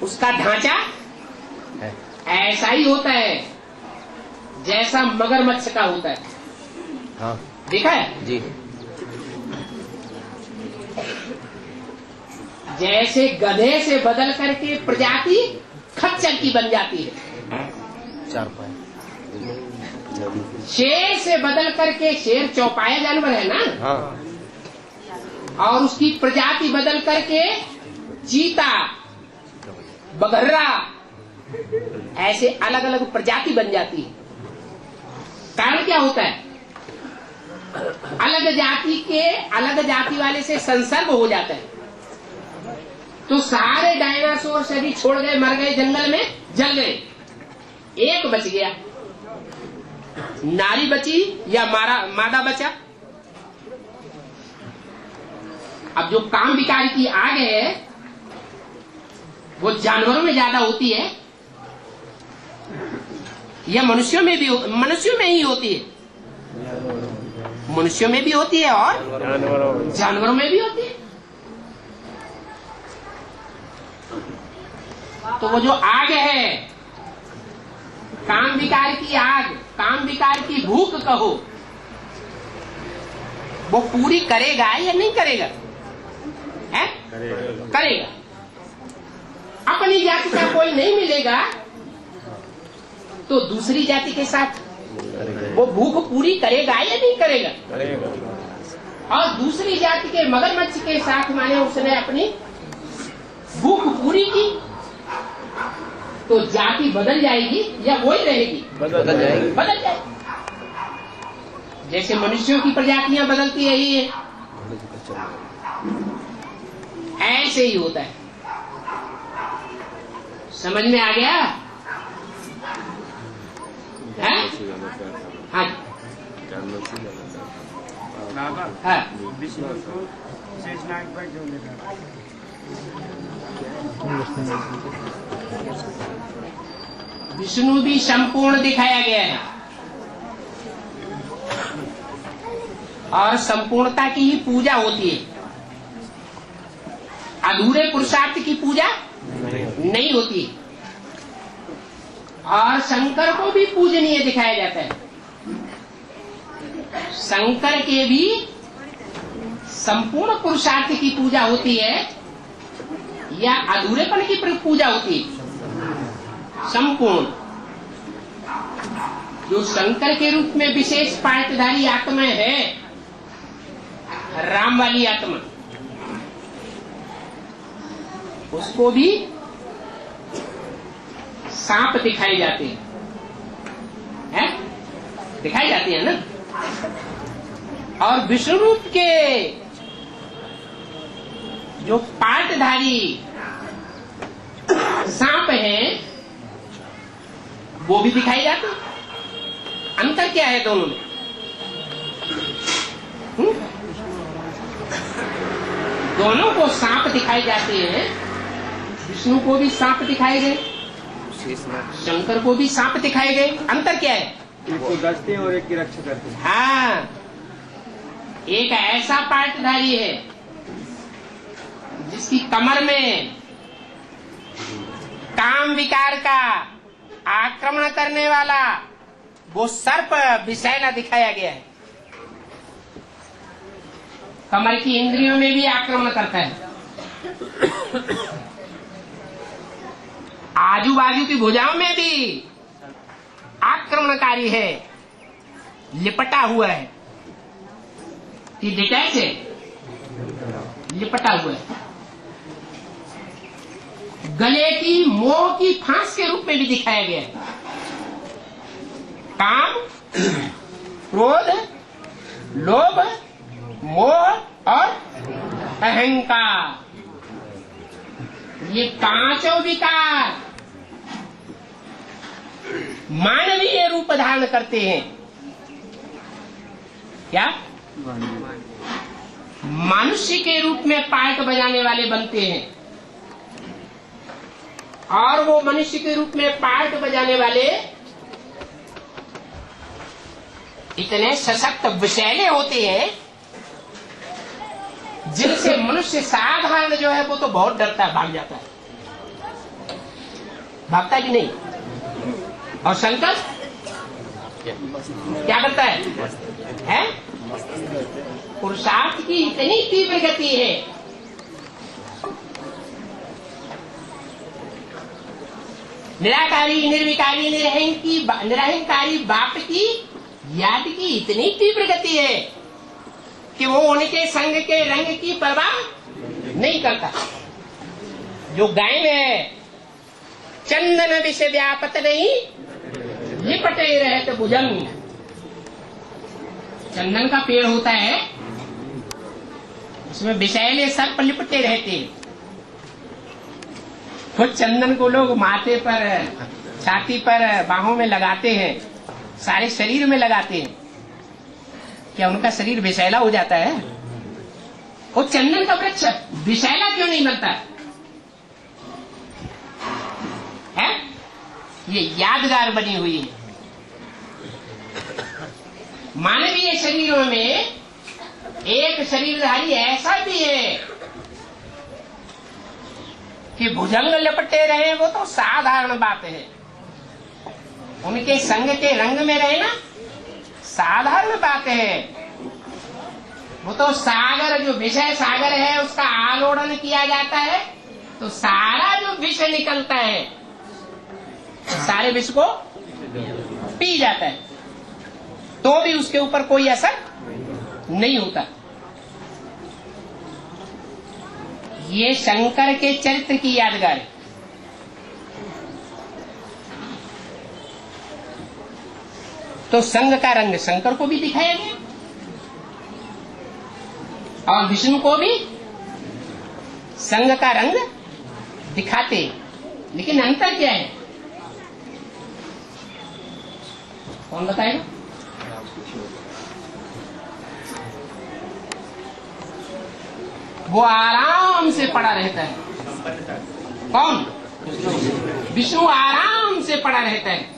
उसका ढांचा ऐसा ही होता है जैसा मगरमच्छ का होता है। हाँ देखा है जी। जैसे गधे से बदल करके प्रजाति खच्चर की बन जाती है, 4 पाए। शेर से बदल करके, शेर चौपाया जानवर है ना, हाँ। और उसकी प्रजाति बदल करके चीता, बघर्रा, ऐसे अलग अलग प्रजाति बन जाती है। कारण क्या होता है? अलग जाति के अलग जाति वाले से संसर्ग हो जाता है, तो सारे डायनासोर शरीर छोड़ गए, मर गए, जंगल में जल गए, एक बच गया, नारी बची या मादा बचा। अब जो काम विकार की आग है वो जानवरों में ज्यादा होती है या मनुष्यों में ही होती है? मनुष्यों में भी होती है और जानवरों में भी होती है। तो वो जो आग है, काम विकार की आग, काम विकार की भूख कहो, वो पूरी करेगा या नहीं करेगा? है? करेगा। अपनी जाति का कोई नहीं मिलेगा तो दूसरी जाति के साथ वो भूख पूरी करेगा या नहीं करेगा? और दूसरी जाति के मगरमच्छ के साथ माने उसने अपनी भूख पूरी की तो जाति बदल जाएगी या वही रहेगी? बदल जाएगी। जैसे मनुष्यों की प्रजातियां बदलती रही है, ऐसे ही होता है। समझ में आ गया? है? हाँ हाँ। विष्णु भी संपूर्ण दिखाया गया है और संपूर्णता की ही पूजा होती है, अधूरे पुरुषार्थ की पूजा नहीं होती। और शंकर को भी पूजनीय दिखाया जाता है। शंकर के भी संपूर्ण पुरुषार्थ की पूजा होती है या अधूरेपन की पूजा होती है? संपूर्ण। जो शंकर के रूप में विशेष पार्टधारी आत्मा है, राम वाली आत्मा, उसको भी सांप दिखाई जाते हैं, दिखाई जाती है ना। और विष्णु रूप के जो पार्टधारी सांप हैं वो भी दिखाई जाते हैं। अंतर क्या है दोनों में? दोनों को सांप दिखाई जाते हैं। विष्णु को भी सांप दिखाए गए, शंकर को भी सांप दिखाए गए। अंतर क्या है? एक को डसते हैं और एक की रक्षा करते हैं। हाँ, एक ऐसा पार्टधारी है जिसकी कमर में काम विकार का आक्रमण करने वाला वो सर्प विषैना दिखाया गया है। कमर की इंद्रियों में भी आक्रमण करता है, आजू बाजू की भुजाओं में भी आक्रमणकारी है, लिपटा हुआ है कि डिटैच है, लिपटा हुआ है। गले की मोह की फांस के रूप में भी दिखाया गया है। काम, क्रोध, लोभ, मोह और अहंकार, ये पांचों विकार मानवीय रूप धारण करते हैं। क्या? मनुष्य के रूप में पार्ट बजाने वाले बनते हैं। और वो मनुष्य के रूप में पार्ट बजाने वाले इतने सशक्त विषैले होते हैं जिनसे मनुष्य साधारण जो है वो तो बहुत डरता है, भाग जाता है। भागता कि नहीं? और शंकर क्या करता है? पुरुषार्थ की इतनी तीव्र गति है, निराकारी, निर्विकारी, निरहंकारी बाप की याद की इतनी तीव्र गति है कि वो उनके संग के रंग की परवाह नहीं करता। जो गाय में चंदन विष व्यापत नहीं, लिपटे रहते भुजंग। चंदन का पेड़ होता है, उसमें विषैले सर्प लिपटे रहते हैं। तो चंदन को लोग माथे पर, छाती पर, बाहों में लगाते हैं, सारे शरीर में लगाते हैं। क्या उनका शरीर विषैला हो जाता है? वो चंदन का वृक्ष विषैला क्यों नहीं बनता है? ये यादगार बनी हुई है। मानवीय शरीरों में एक शरीरधारी ऐसा भी है कि भुजंग लपटे रहे, वो तो साधारण बात है। उनके संग के रंग में रहना साधारण बात है। वो तो सागर, जो विषय सागर है, उसका आलोड़न किया जाता है तो सारा जो विष निकलता है, सारे विष को पी जाता है, तो भी उसके ऊपर कोई असर नहीं होता। ये शंकर के चरित्र की यादगार है। तो संग का रंग शंकर को भी दिखाया गया और विष्णु को भी संग का रंग दिखाते, लेकिन अंतर क्या है? कौन बताएगा? वो आराम से पड़ा रहता है। कौन? विष्णु आराम से पड़ा रहता है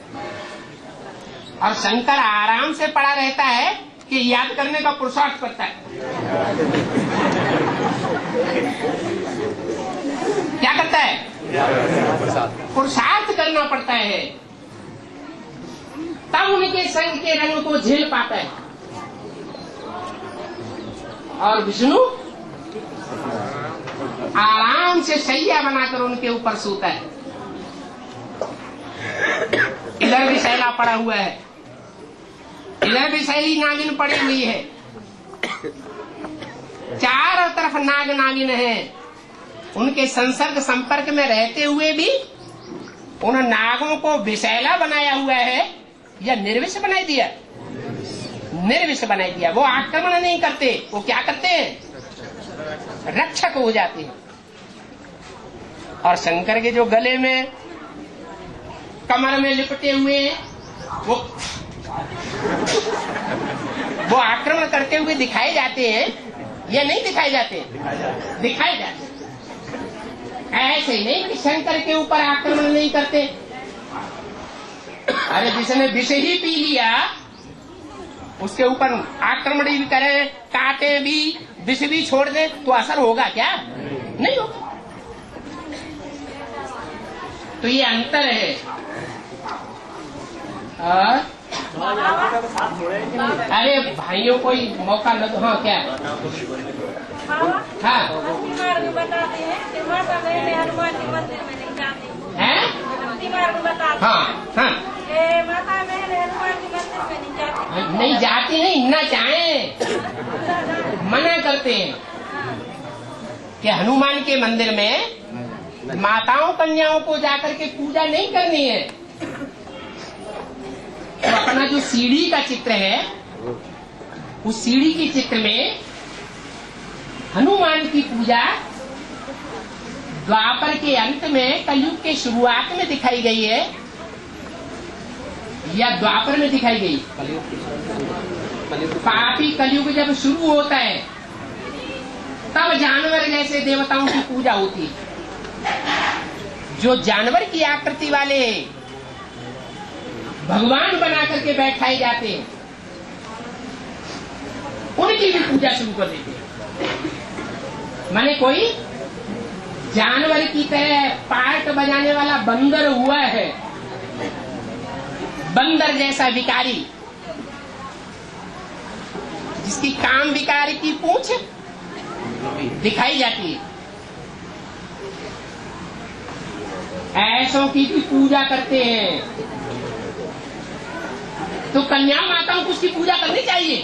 और शंकर आराम से पड़ा रहता है कि याद करने का पुरुषार्थ करता है। क्या करता है? पुरुषार्थ करना पड़ता है, तब उनके संग के रंग को झेल पाता है। और विष्णु आराम से शैया बनाकर उनके ऊपर सोता है। इधर भी शैला पड़ा हुआ है, इधर भी शैली नागिन पड़ी हुई है, चारों तरफ नाग नागिन है। उनके संसर्ग संपर्क में रहते हुए भी उन नागों को विषैला बनाया हुआ है या निर्विष बना दिया? निर्विष बना दिया। वो आक्रमण नहीं करते, वो क्या करते हैं? रक्षक हो जाते हैं। और शंकर के जो गले में, कमर में लिपटे हुए वो आक्रमण करते हुए दिखाए जाते हैं या नहीं दिखाए जाते? दिखाए जाते। ऐसे नहीं कि शंकर के ऊपर आक्रमण नहीं करते। अरे जिसने विष ही पी लिया उसके ऊपर आक्रमण भी करें, काटे भी, विष भी छोड़ दे तो असर होगा क्या? नहीं होगा। तो ये अंतर है। अरे भाइयों कोई मौका न दो। हाँ क्या? हाँ मार्ग बताते हैं, माता बहन हनुमान के मंदिर में नहीं जाते हैं। मार्ग बताते हाँ हाँ माता बहन हनुमान के मंदिर में नहीं जाती। नहीं जाती, नहीं ना चाहे, मना करते हैं कि हनुमान के मंदिर में माताओं कन्याओं को जाकर के पूजा नहीं करनी है। तो अपना जो सीढ़ी का चित्र है, उस सीढ़ी के चित्र में हनुमान की पूजा द्वापर के अंत में, कलयुग के शुरुआत में दिखाई गई है या द्वापर में दिखाई गई? पापी कलयुग जब शुरू होता है तब जानवर जैसे देवताओं की पूजा होती है। जो जानवर की आकृति वाले भगवान बना करके बैठाए जाते हैं, उनकी भी पूजा शुरू कर देते हैं। माने कोई जानवर की तरह पार्ट बजाने वाला बंदर हुआ है, बंदर जैसा विकारी, जिसकी काम विकारी की पूंछ दिखाई जाती है, ऐसों की भी पूजा करते हैं। तो कन्या माताओं को उसकी पूजा करनी चाहिए,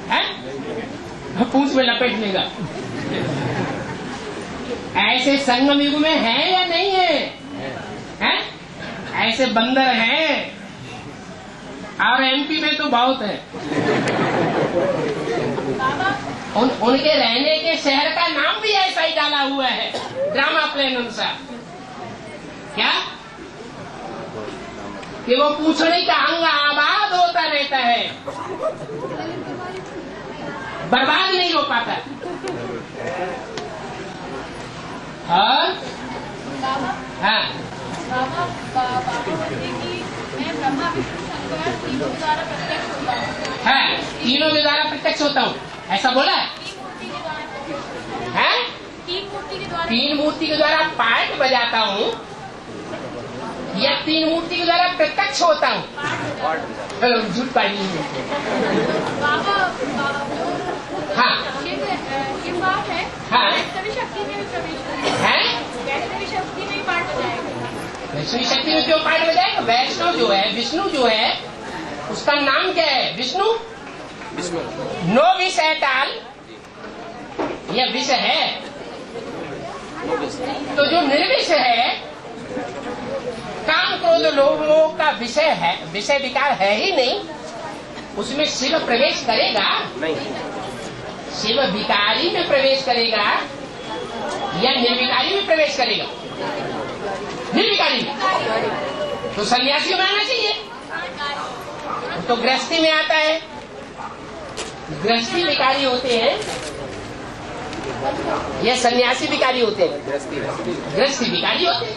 है? पूंछ में लपेटने का। ऐसे संगम युग में है या नहीं है? ऐसे बंदर हैं और एमपी में तो बहुत है। उनके रहने के शहर का नाम भी ऐसा ही डाला हुआ है, ड्रामा प्लेन अनुसार। क्या कि वो पूछने का अंग आबाद होता रहता है, बर्बाद नहीं हो पाता। और हाँ बाबा बोलते कि मैं ब्रह्मा विष्णु शंकर तीनों के द्वारा प्रत्यक्ष होता हूँ। है, तीनों के द्वारा प्रत्यक्ष होता हूँ, ऐसा बोला है? तीन मूर्ति के द्वारा पार्ट बजाता हूँ या तीन मूर्ति के द्वारा प्रत्यक्ष होता हूँ? झूठ पाई हाँ ये बात है। हाँ वैष्णवी शक्ति में भी प्रवेश है, वैष्णवी शक्ति में ही पार्ट बजाएगा। वैष्णवी शक्ति में क्यों पार्ट बजाएगा? वैष्णव जो है, विष्णु जो है, उसका नाम क्या है? विष्णु। नो विष है टाल, यह विष है। तो जो निर्विष है, काम क्रोध लोभ मोह का विषय है, विषय विकार है ही नहीं, उसमें शिव प्रवेश करेगा नहीं। शिव विकारी में प्रवेश करेगा या निर्विकारी में प्रवेश करेगा? निर्विकारी में। तो सन्यासी में आना चाहिए, तो गृहस्थी में आता है। गृहस्थी विकारी होते हैं या सन्यासी विकारी होते हैं? गृहस्थी विकारी होते हैं।